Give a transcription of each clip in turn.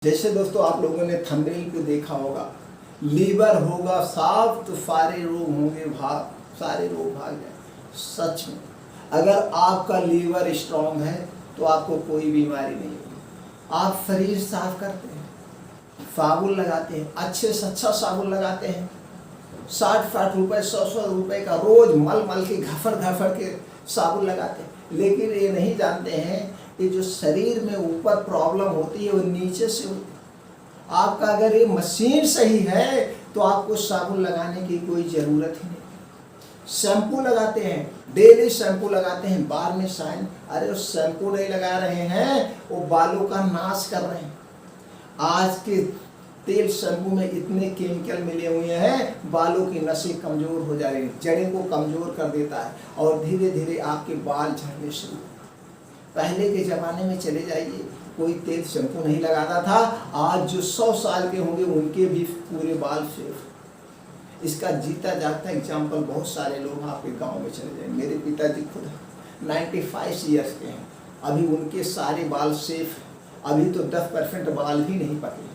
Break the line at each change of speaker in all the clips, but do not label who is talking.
जैसे दोस्तों आप लोगों ने थंबनेल पे देखा होगा, लीवर होगा साफ तो सारे रोग होंगे भाग, सारे रोग भाग जाए। सच में अगर आपका लीवर स्ट्रांग है तो आपको कोई बीमारी नहीं होगी। आप शरीर साफ करते हैं, साबुन लगाते हैं, अच्छे से अच्छा साबुन लगाते हैं, 60-60 रुपए 100-100 रुपए का रोज मल मल के घफर के साबुन लगाते हैं। लेकिन ये नहीं जानते हैं कि जो शरीर में ऊपर प्रॉब्लम होती है वो नीचे से होती है। आपका अगर ये मशीन सही है तो आपको साबुन लगाने की कोई ज़रूरत ही नहीं। शैम्पू लगाते हैं, डेली शैम्पू लगाते हैं, बाल में शाइन, अरे वो शैम्पू नहीं लगा रहे हैं, वो बालों का नाश कर रहे हैं। आज के तेल शैम्पू में इतने केमिकल मिले हुए हैं, बालों की नसें कमज़ोर हो जा रही हैं, जड़ों को कमज़ोर कर देता है और धीरे धीरे आपके बाल झड़ने शुरू। पहले के ज़माने में चले जाइए, कोई तेल शैम्पू नहीं लगाता था। आज जो 100 साल के होंगे उनके भी पूरे बाल सेफ। इसका जीता जागता एग्जाम्पल बहुत सारे लोग आपके गांव में चले जाएंगे। मेरे पिताजी खुद 95 ईयर्स के हैं, अभी उनके सारे बाल सेफ। अभी तो 10% बाल भी नहीं पके,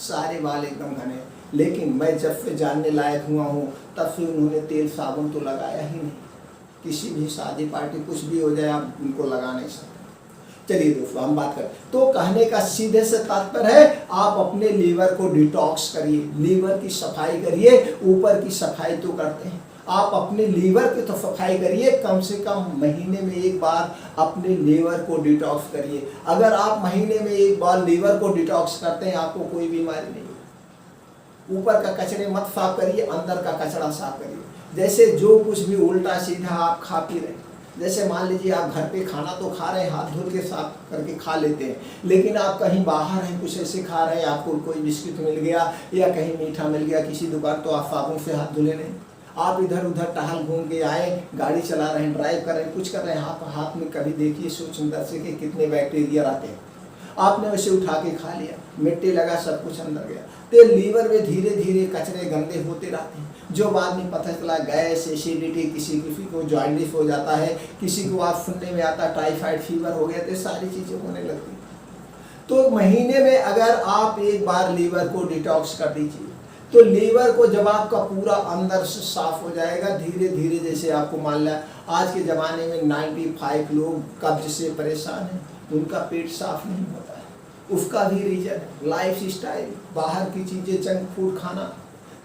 सारे बाल एकदम घने। लेकिन मैं जब से जानने लायक हुआ हूँ तब से उन्होंने तेल साबुन तो लगाया ही नहीं। किसी भी शादी पार्टी कुछ भी हो जाए आप उनको लगा नहीं सकते। चलिए दोस्तों हम बात करें तो कहने का सीधे से तात्पर्य है, आप अपने लीवर को डिटॉक्स करिए, लीवर की सफाई करिए। ऊपर की सफाई तो करते हैं, आप अपने लीवर की तो सफाई करिए। कम से कम महीने में एक बार अपने लीवर को डिटॉक्स करिए। अगर आप महीने में एक बार लीवर को डिटॉक्स करते हैं आपको कोई बीमारी नहीं। ऊपर का कचरे मत साफ करिए, अंदर का कचरा साफ करिए। जैसे जो कुछ भी उल्टा सीधा आप खा पी रहे हैं, जैसे मान लीजिए आप घर पे खाना तो खा रहे हैं, हाथ धो के साफ करके खा लेते हैं, लेकिन आप कहीं बाहर हैं, कुछ ऐसे खा रहे हैं, आपको कोई बिस्किट मिल गया या कहीं मीठा मिल गया किसी दुकान, तो आप साबुन से हाथ धुले नहीं। आप इधर उधर टहल घूम के आए, गाड़ी चला रहे हैं, ड्राइव कर रहे हैं, कुछ कर रहे हैं, हाथ में कभी देखिए सोच अंदर से कि कितने बैक्टीरिया आते हैं। आपने वैसे उठा के खा लिया, मिट्टी लगा, सब कुछ अंदर गया, तो लीवर में धीरे धीरे कचरे गंदे होते रहते हैं, जो बाद में पता चला गैस, एसिडिटी, किसी को जॉन्डिस हो जाता है, किसी को आप सुनने में आता टाइफाइड फीवर हो गया, तो सारी चीज़ें होने लगती। तो महीने में अगर आप एक बार लीवर को डिटॉक्स कर दीजिए तो लीवर को जब आपका पूरा अंदर से साफ हो जाएगा धीरे धीरे। जैसे आपको मान लिया आज के ज़माने में 95 लोग कब्ज से परेशान हैं, उनका पेट साफ नहीं होता है। उसका भी रीजन है लाइफ स्टाइल, बाहर की चीज़ें, जंक फूड खाना,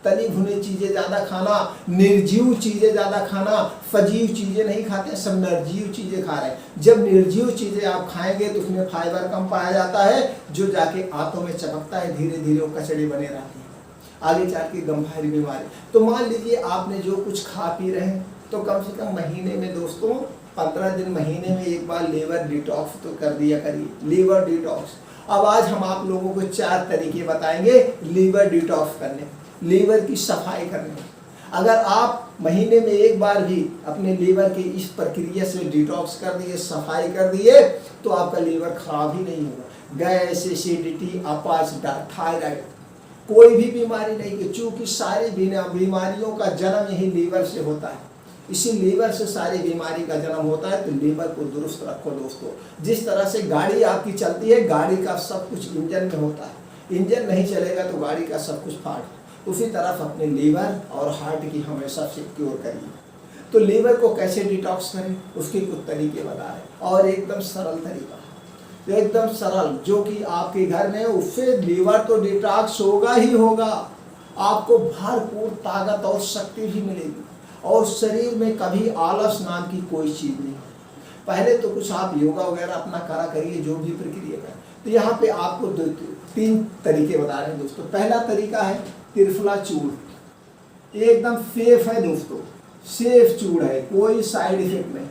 तली भुनी चीज़ें ज़्यादा खाना, निर्जीव चीज़ें ज़्यादा खाना। सजीव चीज़ें नहीं खाते, सब निर्जीव चीज़ें खा रहे हैं। जब निर्जीव चीज़ें आप खाएंगे तो उसमें फाइबर कम पाया जाता है, जो जाके आंतों में चपकता है, धीरे धीरे वो कचड़े बने रहते हैं, आगे चल के गंभीर बीमारी। तो मान लीजिए आपने जो कुछ खा पी रहे हैं, तो कम से कम महीने में दोस्तों 15 दिन, महीने में एक बार लीवर डिटॉक्स तो कर दिया करिए, लीवर डिटॉक्स। अब आज हम आप लोगों को 4 तरीके बताएंगे लीवर डिटॉक्स करने, लीवर की सफाई करने। अगर आप महीने में एक बार भी अपने लीवर की इस प्रक्रिया से डिटॉक्स कर दिए, सफाई कर दिए, तो आपका लीवर खराब ही नहीं होगा। गैस, एसिडिटी, अपच, थायराइड, कोई भी बीमारी नहीं है, क्योंकि सारी बीमारियों का जन्म यही लीवर से होता है। इसी लीवर से सारी बीमारी का जन्म होता है। तो लीवर को दुरुस्त रखो दोस्तों। जिस तरह से गाड़ी आपकी चलती है, गाड़ी का सब कुछ इंजन में होता है, इंजन नहीं चलेगा तो गाड़ी का सब कुछ फाट। उसी तरह अपने लीवर और हार्ट की हमेशा सिक्योर करिए। तो लीवर को कैसे डिटॉक्स करें उसके कुछ तरीके बता रहे हैं, और एकदम सरल तरीका, एकदम सरल, जो कि आपके घर में, उससे लीवर तो डिटॉक्स होगा ही होगा। आपको भरपूर ताकत और शक्ति भी मिलेगी, और शरीर में कभी आलस नाम की कोई चीज़ नहीं। पहले तो कुछ आप योगा वगैरह अपना करा करिए, जो भी प्रक्रिया करें। तो यहाँ पे आपको 3 तरीके बता रहे हैं दोस्तों। पहला तरीका है त्रिफला चूर्ण, एकदम सेफ है दोस्तों, सेफ चूर्ण है, कोई साइड इफेक्ट नहीं।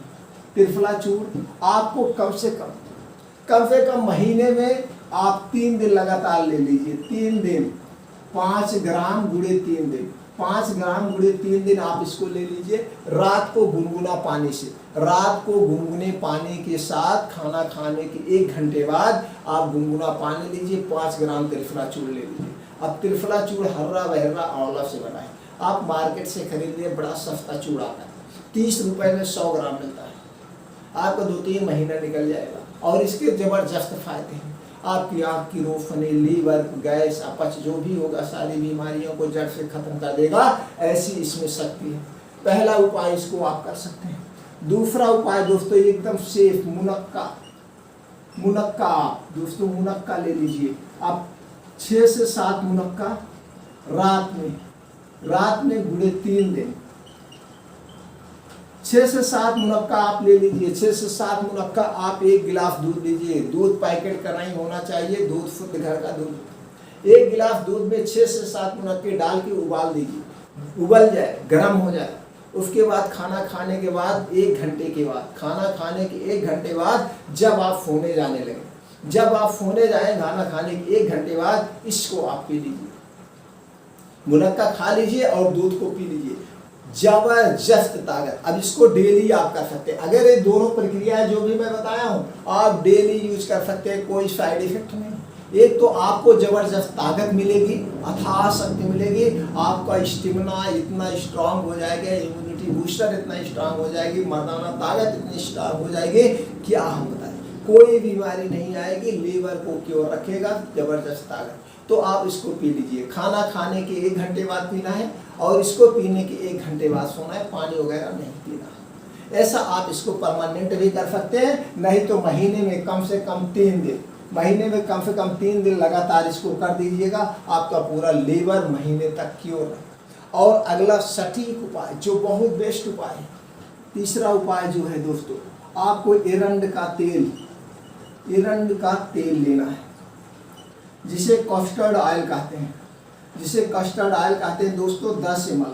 त्रिफला चूर्ण आपको कम से कम महीने में आप 3 दिन लगातार ले लीजिए। 3 दिन 5 ग्राम गुड़े 3 दिन, 5 ग्राम गुड़े 3 दिन आप इसको ले लीजिए। रात को गुनगुना पानी से, रात को गुनगुने पानी के साथ खाना खाने के 1 घंटे बाद आप गुनगुना पानी लीजिए, 5 ग्राम त्रिफला चूर्ण ले लीजिए। अब त्रिफला चूर्ण हर्रा बहर्रा आंवला से बना है, आप मार्केट से खरीद लिए, बड़ा सस्ता चूर्ण आता है, 30 रुपए में 100 ग्राम मिलता है। आपका 2-3 महीना निकल जाएगा, और इसके ज़बरदस्त फायदे हैं। आपकी आँख की रोशनी, लीवर, गैस, अपच जो भी होगा सारी बीमारियों को जड़ से खत्म कर देगा। ऐसी इसमें शक्ति है। पहला उपाय इसको आप कर सकते हैं। दूसरा उपाय दोस्तों एकदम सेफ, मुनक्का। दोस्तों मुनक्का ले लीजिए आप, 6 से 7 मुनक्का रात में गुड़े 3 दिन, 6 से 7 मुनक्का आप ले लीजिए। 6 से 7 मुनक्का आप 1 गिलास दूध लीजिए। दूध पैकेट का नहीं होना चाहिए, दूध शुद्ध घर का दूध। 1 गिलास दूध में 6 से 7 मुनक्के डाल के उबाल दीजिए। उबल जाए, गर्म हो जाए, उसके बाद खाना खाने के बाद 1 घंटे के बाद, खाना खाने के 1 घंटे बाद जब आप सोने जाने लगे, जब आप सोने जाए खाना खाने के 1 घंटे बाद इसको आप पी लीजिए। मुनक्का खा लीजिए और दूध को पी लीजिए, जबरदस्त ताकत। अब इसको डेली आप कर सकते हैं। अगर ये दोनों प्रक्रियाएं जो भी मैं बताया हूँ आप डेली यूज कर सकते हैं, कोई साइड इफेक्ट नहीं। एक तो आपको जबरदस्त ताकत मिलेगी, अथाह शक्ति मिलेगी, आपका स्टेमिना इतना स्ट्रांग हो जाएगा, इम्यूनिटी बूस्टर इतना स्ट्रांग हो जाएगी, मर्दाना ताकत इतनी स्ट्रांग हो जाएगी, क्या हम बताएं, कोई बीमारी नहीं आएगी, लीवर को क्योर रखेगा, जबरदस्त ताकत। तो आप इसको पी लीजिए। खाना खाने के 1 घंटे बाद पीना है और इसको पीने के 1 घंटे बाद सोना है, पानी वगैरह नहीं पीना है। ऐसा आप इसको परमानेंट भी कर सकते हैं, नहीं तो महीने में कम से कम 3 दिन, महीने में कम से कम 3 दिन लगातार इसको कर दीजिएगा, आपका पूरा लीवर महीने तक क्योर है। और अगला सटीक उपाय जो बहुत बेस्ट उपाय है, तीसरा उपाय जो है दोस्तों, आपको एरंड का तेल लेना है, जिसे कस्टर्ड ऑयल कहते हैं, दोस्तों। 10 ml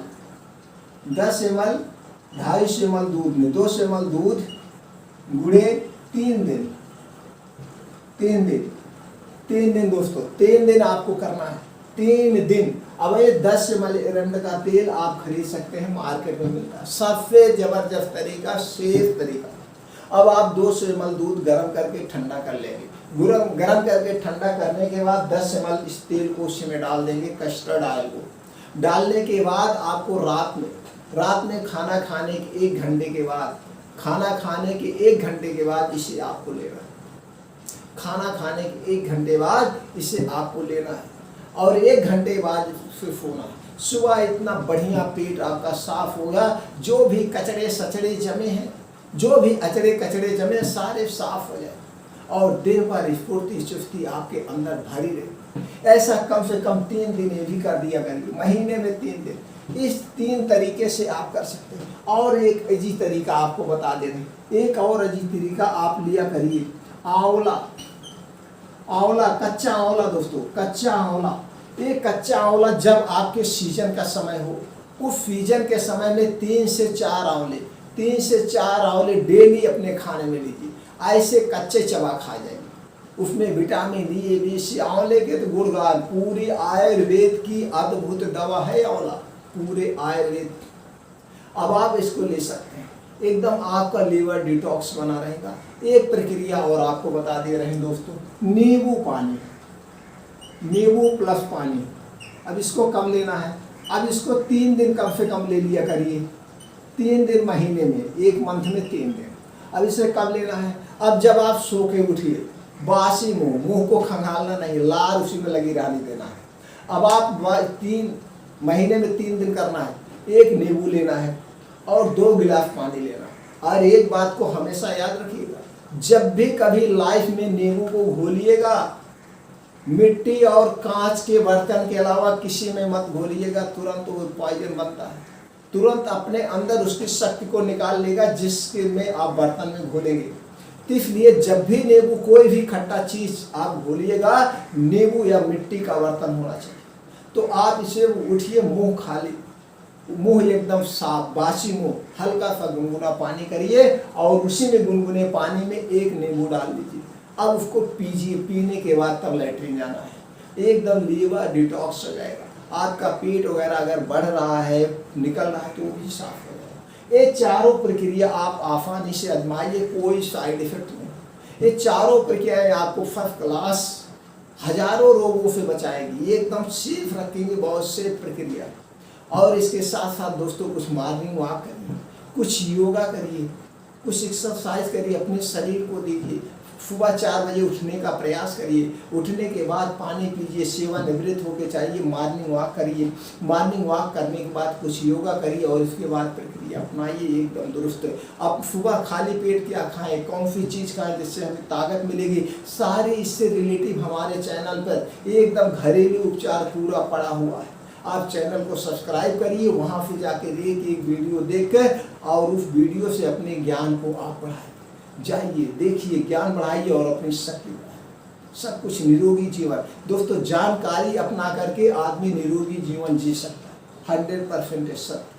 250 ml दूध में 200 ml दूध गुड़े 3 दिन दोस्तों, 3 दिन आपको करना है, 3 दिन। अब ये 10 ml एरंड का तेल आप खरीद सकते हैं, मार्केट में मिलता है, सबसे जबरदस्त तरीका, सेफ तरीका। अब आप 200 ml दूध गर्म करके ठंडा कर लेंगे। गर्म करके ठंडा करने के बाद 10 ml इस तेल को उसी में डाल देंगे, कस्टर्ड ऑयल को डालने के बाद आपको रात में खाना खाने के 1 घंटे के बाद इसे आपको लेना है। खाना खाने के 1 घंटे बाद इसे आपको लेना है और 1 घंटे बाद फिर सोना है। सुबह इतना बढ़िया पेट आपका साफ होगा, जो भी कचरे सचड़े जमे हैं, जो भी कचरे जमे सारे साफ हो जाए और दिन भर स्फूर्ति चुस्ती आपके अंदर भरी रहे। ऐसा कम से कम 3 दिन ये भी कर दिया करिए, महीने में 3 दिन। इस 3 तरीके से आप कर सकते हैं। और एक अजीब तरीका आपको बता दे रहे, एक और अजीब तरीका आप लिया करिए, आंवला, कच्चा आंवला दोस्तों, कच्चा आंवला जब आपके सीजन का समय हो, उस सीजन के समय में 3 से 4 आंवले डेली अपने खाने में लीजिए। ऐसे कच्चे चबा खा जाएंगे, उसमें विटामिन ए, बी, सी, आंवले के तो गुणगान, पूरी आयुर्वेद की अद्भुत दवा है आंवला, पूरे आयुर्वेद। अब आप इसको ले सकते हैं, एकदम आपका लीवर डिटॉक्स बना रहेगा। एक प्रक्रिया और आपको बता दे रहे हैं दोस्तों, नींबू प्लस पानी। अब इसको कब लेना है, अब इसको 3 दिन कम से कम ले लिया करिए, 3 दिन महीने में, 1 मंथ में 3 दिन। अब इसे कब लेना है, अब जब आप सो के उठिए, बासी मुंह को खंगालना नहीं, लार उसी में लगी रहने देना है। अब आप महीने में 3 दिन करना है, 1 नींबू लेना है और 2 गिलास पानी लेना है। और एक बात को हमेशा याद रखिएगा, जब भी कभी लाइफ में नींबू को घोलिएगा, मिट्टी और कांच के बर्तन के अलावा किसी में मत घोलिएगा, तुरंत वो पॉइजन बनता है, तुरंत अपने अंदर उसकी शक्ति को निकाल लेगा जिसके में आप बर्तन में घोलेंगे। तो इसलिए जब भी नींबू, कोई भी खट्टा चीज आप घोलिएगा, नींबू या मिट्टी का बर्तन होना चाहिए। तो आप इसे उठिए, मुंह खाली, मुंह एकदम साफ, बासी मुंह, हल्का सा गुनगुना पानी करिए और उसी में गुनगुने पानी में 1 नींबू डाल दीजिए। अब उसको पीजिए, पीने के बाद तब लैट्रिन जाना है, एकदम लीवर डिटॉक्स हो जाएगा। आपका पेट वगैरह अगर बढ़ रहा है, निकल रहा है, तो वो भी साफ हो जाएगा। ये चारों प्रक्रिया आप आसानी से आजमाइए, कोई साइड इफेक्ट नहीं। ये चारों प्रक्रियाएं आपको फर्स्ट क्लास हजारों रोगों से बचाएगी, एकदम सेफ रखेंगे, बहुत सेफ प्रक्रिया। और इसके साथ साथ दोस्तों कुछ मॉर्निंग वॉक करिए, कुछ योगा करिए, कुछ एक्सरसाइज करिए, अपने शरीर को दीजिए, सुबह 4 बजे उठने का प्रयास करिए। उठने के बाद पानी पीजिए, सेवानिवृत्त होकर चाहिए, मॉर्निंग वॉक करिए। मॉर्निंग वॉक करने के बाद कुछ योगा करिए और उसके बाद प्रक्रिया अपनाइए, एकदम दुरुस्त। अब सुबह खाली पेट क्या खाएं, कौन सी चीज़ खाएं जिससे हमें ताकत मिलेगी, सारे इससे रिलेटिव हमारे चैनल पर एकदम घरेलू उपचार पूरा पड़ा हुआ है। आप चैनल को सब्सक्राइब करिए, वहाँ से जाकर एक वीडियो देखकर और उस वीडियो से अपने ज्ञान को आप बढ़ाइए। जाइए, देखिए, ज्ञान बढ़ाइए और अपनी शक्ति बढ़ाइए। सब कुछ निरोगी जीवन। दोस्तों, जानकारी अपना करके आदमी निरोगी जीवन जी सकता है, 100% सत्य।